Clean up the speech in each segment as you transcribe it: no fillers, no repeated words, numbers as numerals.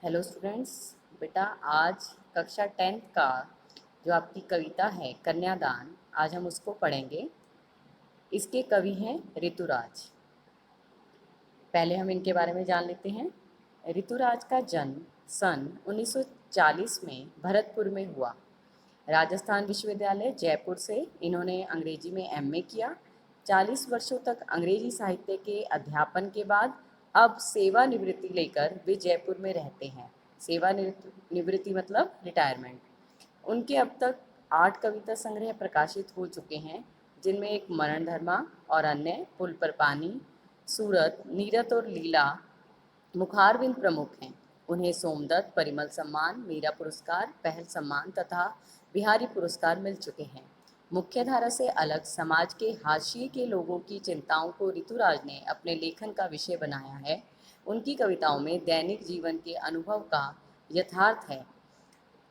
Hello students. बेटा, आज कक्षा 10th का जो आपकी कविता है कन्यादान, आज हम उसको पढ़ेंगे। इसके कवि हैं ऋतुराज। पहले हम इनके बारे में जान लेते हैं। ऋतुराज का जन्म सन 1940 में भरतपुर में हुआ। राजस्थान विश्वविद्यालय जयपुर से इन्होंने अंग्रेजी में एमए किया। 40 वर्षों तक अंग्रेजी साहित्य के अध्यापन के बाद अब सेवानिवृत्ति लेकर वे जयपुर में रहते हैं। सेवानिवृत्ति मतलब रिटायरमेंट। उनके अब तक 8 कविता संग्रह प्रकाशित हो चुके हैं, जिनमें एक मरण धर्मा और अन्य, पुल पर पानी, सूरत, नीरत और लीला मुखारबिंद प्रमुख हैं। उन्हें सोमदत्त परिमल सम्मान, मीरा पुरस्कार, पहल सम्मान तथा बिहारी पुरस्कार मिल चुके हैं। मुख्यधारा से अलग समाज के हाशिए के लोगों की चिंताओं को ऋतुराज ने अपने लेखन का विषय बनाया है। उनकी कविताओं में दैनिक जीवन के अनुभव का यथार्थ है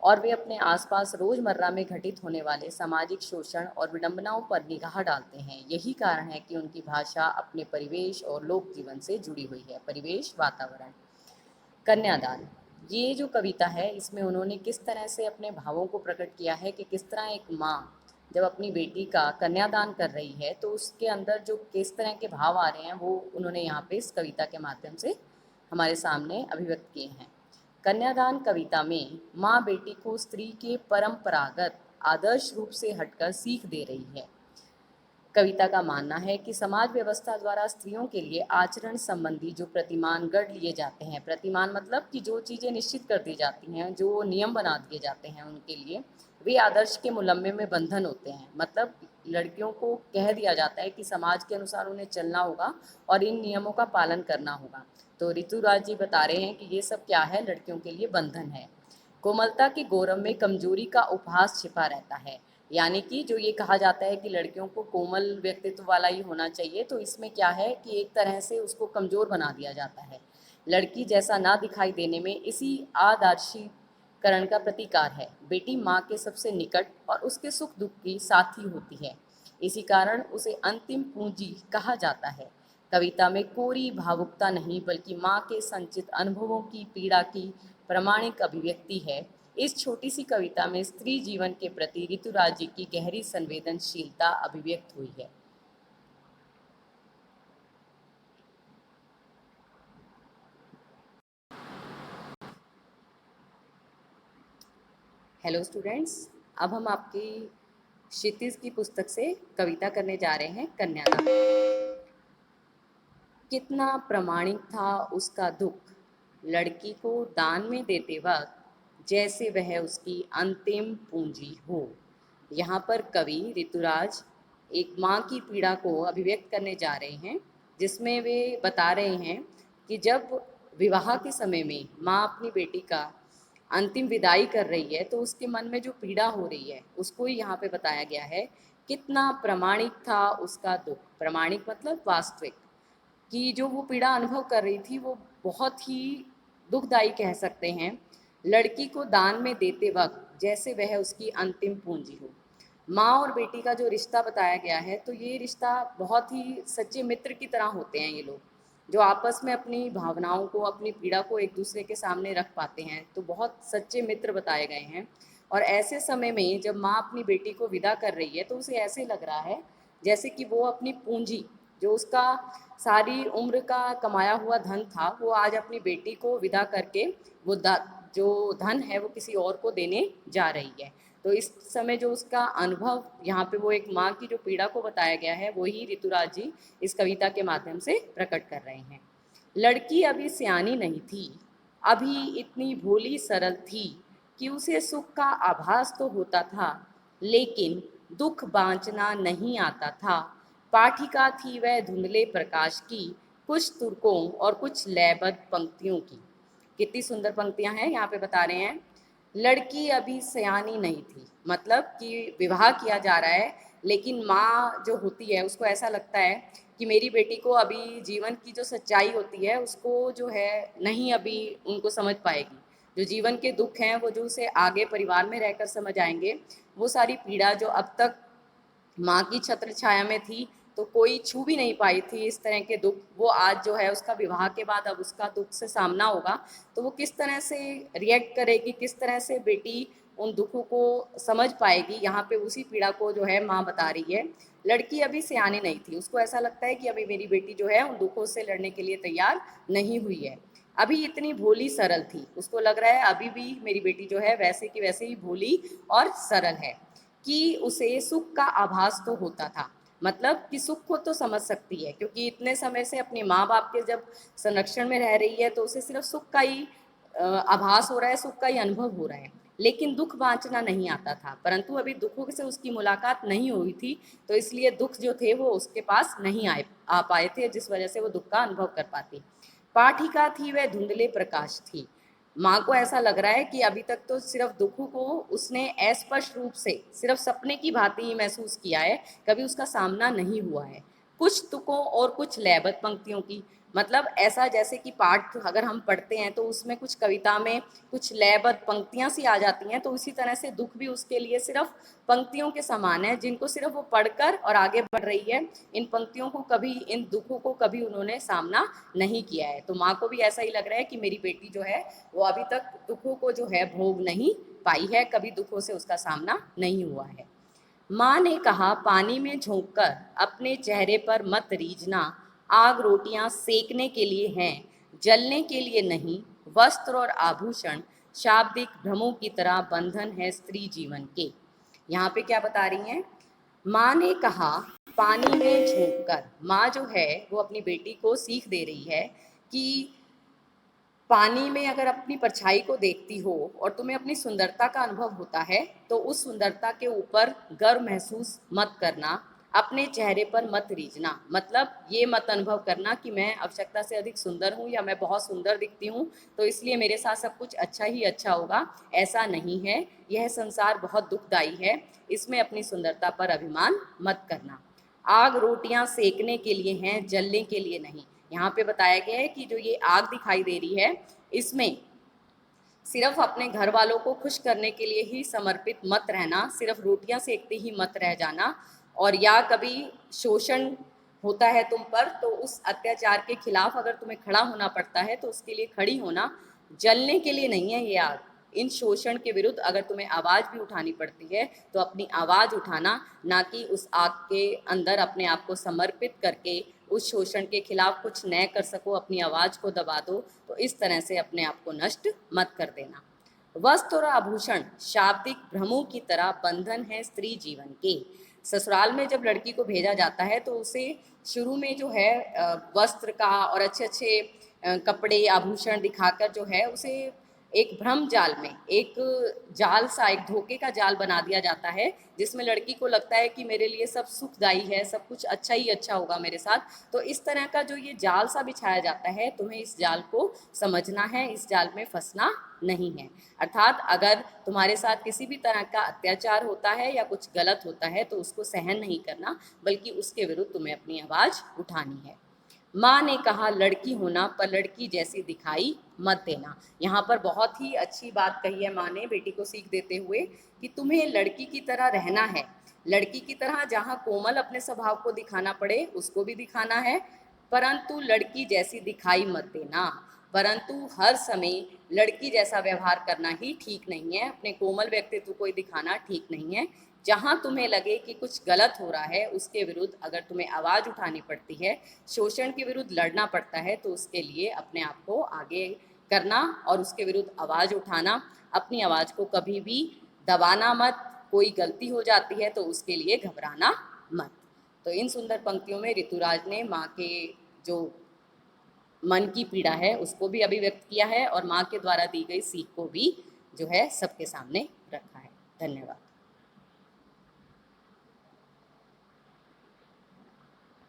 और वे अपने आसपास रोजमर्रा में घटित होने वाले सामाजिक शोषण और विडंबनाओं पर निगाह डालते हैं। यही कारण है कि उनकी भाषा अपने परिवेश और लोक जीवन से जुड़ी हुई है। परिवेश, वातावरण। कन्यादान, ये जो कविता है इसमें उन्होंने किस तरह से अपने भावों को प्रकट किया है कि किस तरह एक माँ जब अपनी बेटी का कन्यादान कर रही है तो उसके अंदर जो किस तरह के भाव आ रहे हैं वो उन्होंने यहाँ पे इस कविता के माध्यम से हमारे सामने अभिव्यक्त किए हैं। कन्यादान कविता में माँ बेटी को स्त्री के परंपरागत आदर्श रूप से हटकर सीख दे रही है। कविता का मानना है कि समाज व्यवस्था द्वारा स्त्रियों के लिए आचरण संबंधी जो प्रतिमान गढ़ लिए जाते हैं, प्रतिमान मतलब कि जो चीज़ें निश्चित कर दी जाती हैं, जो नियम बना दिए जाते हैं उनके लिए, वे आदर्श के मुलम्मे में बंधन होते हैं। मतलब लड़कियों को कह दिया जाता है कि समाज के अनुसार उन्हें चलना होगा और इन नियमों का पालन करना होगा। तो ऋतुराज जी बता रहे हैं कि ये सब क्या है, लड़कियों के लिए बंधन है। कोमलता के गौरव में कमजोरी का उपहास छिपा रहता है। यानी कि जो ये कहा जाता है कि लड़कियों को कोमल व्यक्तित्व वाला ही होना चाहिए, तो इसमें क्या है कि एक तरह से उसको कमज़ोर बना दिया जाता है। लड़की जैसा ना दिखाई देने में इसी आदर्शीकरण का प्रतिकार है। बेटी माँ के सबसे निकट और उसके सुख दुख की साथी होती है, इसी कारण उसे अंतिम पूंजी कहा जाता है। कविता में कोरी भावुकता नहीं बल्कि माँ के संचित अनुभवों की पीड़ा की प्रामाणिक अभिव्यक्ति है। इस छोटी सी कविता में स्त्री जीवन के प्रति ऋतुराज जी की गहरी संवेदनशीलता अभिव्यक्त हुई है। हेलो स्टूडेंट्स, अब हम आपकी क्षितिज की पुस्तक से कविता करने जा रहे हैं कन्यादान। कितना प्रामाणिक था उसका दुख, लड़की को दान में देते वक्त जैसे वह उसकी अंतिम पूंजी हो। यहाँ पर कवि ऋतुराज एक माँ की पीड़ा को अभिव्यक्त करने जा रहे हैं, जिसमें वे बता रहे हैं कि जब विवाह के समय में माँ अपनी बेटी का अंतिम विदाई कर रही है तो उसके मन में जो पीड़ा हो रही है उसको ही यहाँ पे बताया गया है। कितना प्रामाणिक था उसका दुख, प्रामाणिक मतलब वास्तविक, कि जो वो पीड़ा अनुभव कर रही थी वो बहुत ही दुखदाई कह सकते हैं। लड़की को दान में देते वक्त जैसे वह उसकी अंतिम पूंजी हो। माँ और बेटी का जो रिश्ता बताया गया है तो ये रिश्ता बहुत ही सच्चे मित्र की तरह होते हैं। ये लोग जो आपस में अपनी भावनाओं को, अपनी पीड़ा को एक दूसरे के सामने रख पाते हैं, तो बहुत सच्चे मित्र बताए गए हैं। और ऐसे समय में जब माँ अपनी बेटी को विदा कर रही है तो उसे ऐसे लग रहा है जैसे कि वो अपनी पूंजी, जो उसका सारी उम्र का कमाया हुआ धन था, वो आज अपनी बेटी को विदा करके वो जो धन है वो किसी और को देने जा रही है। तो इस समय जो उसका अनुभव, यहाँ पे वो एक माँ की जो पीड़ा को बताया गया है, वही ऋतुराज जी इस कविता के माध्यम से प्रकट कर रहे हैं। लड़की अभी सियानी नहीं थी, अभी इतनी भोली सरल थी कि उसे सुख का आभास तो होता था, लेकिन दुख बांचना नहीं आता था। पाठिका थी वह धुंधले प्रकाश की, कुछ तुर्कों और कुछ लयबद्ध पंक्तियों की। कितनी सुंदर पंक्तियां हैं यहाँ पे बता रहे हैं। लड़की अभी सयानी नहीं थी, मतलब कि विवाह किया जा रहा है, लेकिन माँ जो होती है उसको ऐसा लगता है कि मेरी बेटी को अभी जीवन की जो सच्चाई होती है उसको जो है नहीं अभी उनको समझ पाएगी। जो जीवन के दुख हैं वो जो उसे आगे परिवार में रहकर समझ आएंगे, वो सारी पीड़ा जो अब तक माँ की छत्र छाया में थी तो कोई छू भी नहीं पाई थी इस तरह के दुख, वो आज जो है उसका विवाह के बाद अब उसका दुख से सामना होगा, तो वो किस तरह से रिएक्ट करेगी, किस तरह से बेटी उन दुखों को समझ पाएगी। यहाँ पे उसी पीड़ा को जो है माँ बता रही है। लड़की अभी सियानी नहीं थी, उसको ऐसा लगता है कि अभी मेरी बेटी जो है उन दुखों से लड़ने के लिए तैयार नहीं हुई है, अभी इतनी भोली सरल थी, उसको लग रहा है अभी भी मेरी बेटी जो है वैसे की वैसे ही भोली और सरल है, कि उसे सुख का आभास तो होता था, मतलब कि सुख को तो समझ सकती है, क्योंकि इतने समय से अपने माँ बाप के जब संरक्षण में रह रही है तो उसे सिर्फ सुख का ही आभास हो रहा है, सुख का ही अनुभव हो रहा है, लेकिन दुख बांचना नहीं आता था, परंतु अभी दुखों से उसकी मुलाकात नहीं हुई थी, तो इसलिए दुख जो थे वो उसके पास नहीं आ पाए थे, जिस वजह से वो दुख का अनुभव कर पाती। पाठिका थी वह धुंधले प्रकाश थी, माँ को ऐसा लग रहा है कि अभी तक तो सिर्फ दुखों को उसने अस्पष्ट रूप से सिर्फ सपने की भांति ही महसूस किया है, कभी उसका सामना नहीं हुआ है। कुछ तुकों और कुछ लयबद्ध पंक्तियों की, मतलब ऐसा जैसे कि पाठ अगर हम पढ़ते हैं तो उसमें कुछ कविता में कुछ लयबद्ध पंक्तियां सी आ जाती हैं, तो उसी तरह से दुख भी उसके लिए सिर्फ पंक्तियों के समान है, जिनको सिर्फ वो पढ़कर और आगे बढ़ रही है। इन पंक्तियों को कभी, इन दुखों को कभी उन्होंने सामना नहीं किया है, तो माँ को भी ऐसा ही लग रहा है कि मेरी बेटी जो है वो अभी तक दुखों को जो है भोग नहीं पाई है, कभी दुखों से उसका सामना नहीं हुआ है। माँ ने कहा, पानी में झोंककर अपने चेहरे पर मत रीझना, आग रोटियां सेकने के लिए हैं, जलने के लिए नहीं। वस्त्र और आभूषण शाब्दिक भ्रमों की तरह बंधन है स्त्री जीवन के। यहाँ पे क्या बता रही हैं? माँ ने कहा, पानी में झोंककर, माँ जो है वो अपनी बेटी को सीख दे रही है कि पानी में अगर अपनी परछाई को देखती हो और तुम्हें अपनी सुंदरता का अनुभव होता है, तो उस सुंदरता के ऊपर गर्व महसूस मत करना, अपने चेहरे पर मत रीझना, मतलब ये मत अनुभव करना कि मैं आवश्यकता से अधिक सुंदर हूँ या मैं बहुत सुंदर दिखती हूँ तो इसलिए मेरे साथ सब कुछ अच्छा ही अच्छा होगा। ऐसा नहीं है, यह संसार बहुत दुखदाई है, इसमें अपनी सुंदरता पर अभिमान मत करना। आग रोटियां सेकने के लिए हैं, जलने के लिए नहीं। यहाँ पे बताया गया है कि जो ये आग दिखाई दे रही है, इसमें सिर्फ अपने घर वालों को खुश करने के लिए ही समर्पित मत रहना, सिर्फ रोटियां सेकते ही मत रह जाना, और या कभी शोषण होता है तुम पर तो उस अत्याचार के खिलाफ अगर तुम्हें खड़ा होना पड़ता है तो उसके लिए खड़ी होना, जलने के लिए नहीं है ये आग। इन शोषण के विरुद्ध अगर तुम्हें आवाज़ भी उठानी पड़ती है तो अपनी आवाज़ उठाना, ना कि उस आग के अंदर अपने आप को समर्पित करके उस शोषण के खिलाफ कुछ न कर सको, अपनी आवाज़ को दबा दो, तो इस तरह से अपने आप को नष्ट मत कर देना। वस्त्र और आभूषण शाब्दिक भ्रमों की तरह बंधन है स्त्री जीवन के। ससुराल में जब लड़की को भेजा जाता है तो उसे शुरू में जो है वस्त्र का और अच्छे अच्छे कपड़े आभूषण दिखाकर जो है उसे एक भ्रम जाल में, एक जाल सा, एक धोखे का जाल बना दिया जाता है, जिसमें लड़की को लगता है कि मेरे लिए सब सुखदायी है, सब कुछ अच्छा ही अच्छा होगा मेरे साथ। तो इस तरह का जो ये जाल सा बिछाया जाता है, तुम्हें इस जाल को समझना है, इस जाल में फंसना नहीं है। अर्थात अगर तुम्हारे साथ किसी भी तरह का अत्याचार होता है या कुछ गलत होता है तो उसको सहन नहीं करना, बल्कि उसके विरुद्ध तुम्हें अपनी आवाज़ उठानी है। माँ ने कहा, लड़की होना पर लड़की जैसी दिखाई मत देना। यहाँ पर बहुत ही अच्छी बात कही है माँ ने बेटी को सीख देते हुए कि तुम्हें लड़की की तरह रहना है, लड़की की तरह जहाँ कोमल अपने स्वभाव को दिखाना पड़े उसको भी दिखाना है, परंतु लड़की जैसी दिखाई मत देना। परंतु हर समय लड़की जैसा व्यवहार करना ही ठीक नहीं है, अपने कोमल व्यक्तित्व को दिखाना ठीक नहीं है। जहाँ तुम्हें लगे कि कुछ गलत हो रहा है उसके विरुद्ध अगर तुम्हें आवाज़ उठानी पड़ती है, शोषण के विरुद्ध लड़ना पड़ता है, तो उसके लिए अपने आप को आगे करना और उसके विरुद्ध आवाज़ उठाना, अपनी आवाज़ को कभी भी दबाना मत। कोई गलती हो जाती है तो उसके लिए घबराना मत। तो इन सुंदर पंक्तियों में ऋतुराज ने माँ के जो मन की पीड़ा है उसको भी अभिव्यक्त किया है और माँ के द्वारा दी गई सीख को भी जो है सबके सामने रखा है। धन्यवाद।